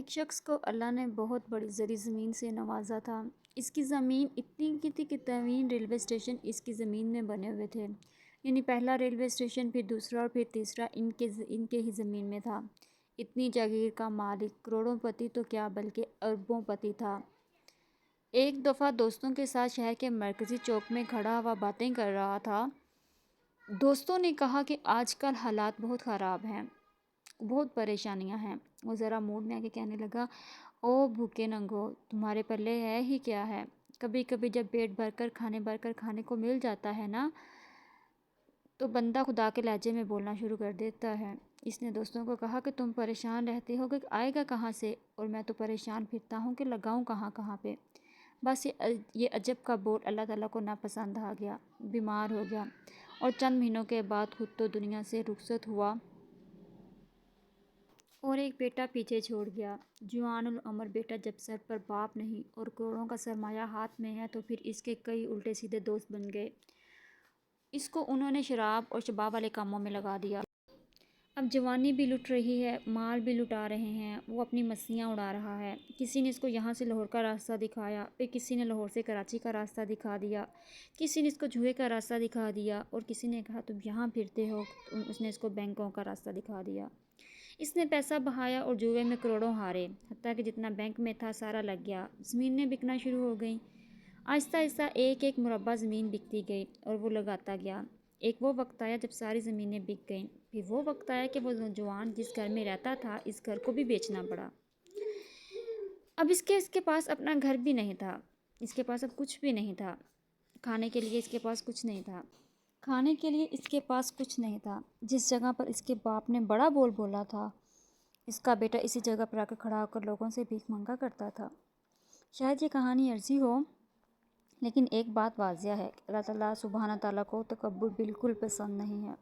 ایک شخص کو اللہ نے بہت بڑی زرعی زمین سے نوازا تھا۔ اس کی زمین اتنی کی تھی کہ تمام ریلوے اسٹیشن اس کی زمین میں بنے ہوئے تھے، یعنی پہلا ریلوے اسٹیشن، پھر دوسرا اور پھر تیسرا ان کے ہی زمین میں تھا۔ اتنی جاگیر کا مالک کروڑوں پتی تو کیا بلکہ اربوں پتی تھا۔ ایک دفعہ دوستوں کے ساتھ شہر کے مرکزی چوک میں کھڑا ہوا باتیں کر رہا تھا۔ دوستوں نے کہا کہ آج کل حالات بہت خراب ہیں، بہت پریشانیاں ہیں۔ وہ ذرا موڈ میں آ کے کہنے لگا، او بھوکے ننگو، تمہارے پلے ہے ہی کیا ہے؟ کبھی کبھی جب پیٹ بھر کر کھانے کو مل جاتا ہے نا، تو بندہ خدا کے لہجے میں بولنا شروع کر دیتا ہے۔ اس نے دوستوں کو کہا کہ تم پریشان رہتے ہو کہ آئے گا کہاں سے، اور میں تو پریشان پھرتا ہوں کہ لگاؤں کہاں پہ۔ بس یہ عجب کا بول اللہ تعالیٰ کو ناپسند آ گیا، بیمار ہو گیا، اور چند مہینوں کے بعد خود تو دنیا سے رخصت ہوا اور ایک بیٹا پیچھے چھوڑ گیا۔ جوان العمر بیٹا جب سر پر باپ نہیں اور کروڑوں کا سرمایہ ہاتھ میں ہے تو پھر اس کے کئی الٹے سیدھے دوست بن گئے۔ اس کو انہوں نے شراب اور شباب والے کاموں میں لگا دیا۔ اب جوانی بھی لٹ رہی ہے، مال بھی لٹا رہے ہیں، وہ اپنی مستیاں اڑا رہا ہے۔ کسی نے اس کو یہاں سے لاہور کا راستہ دکھایا، پھر کسی نے لاہور سے کراچی کا راستہ دکھا دیا، کسی نے اس کو جوہے کا راستہ دکھا دیا، اور کسی نے کہا تم یہاں پھرتے ہو، اس نے اس کو بینکوں کا راستہ دکھا دیا۔ اس نے پیسہ بہایا اور جوئے میں کروڑوں ہارے، حتیٰ کہ جتنا بینک میں تھا سارا لگ گیا۔ زمینیں بکنا شروع ہو گئیں۔ آہستہ آہستہ ایک ایک مربع زمین بکتی گئی اور وہ لگاتا گیا۔ ایک وہ وقت آیا جب ساری زمینیں بک گئیں۔ پھر وہ وقت آیا کہ وہ نوجوان جس گھر میں رہتا تھا اس گھر کو بھی بیچنا پڑا۔ اب اس کے پاس اپنا گھر بھی نہیں تھا، اس کے پاس اب کچھ بھی نہیں تھا۔ کھانے کے لیے اس کے پاس کچھ نہیں تھا، کھانے کے لیے اس کے پاس کچھ نہیں تھا۔ جس جگہ پر اس کے باپ نے بڑا بول بولا تھا، اس کا بیٹا اسی جگہ پر آ کر کھڑا ہو کر لوگوں سے بھیک مانگا کرتا تھا۔ شاید یہ کہانی عرضی ہو، لیکن ایک بات واضح ہے کہ اللہ تعالیٰ سبحانہ تعالیٰ کو تکبر بالکل پسند نہیں ہے۔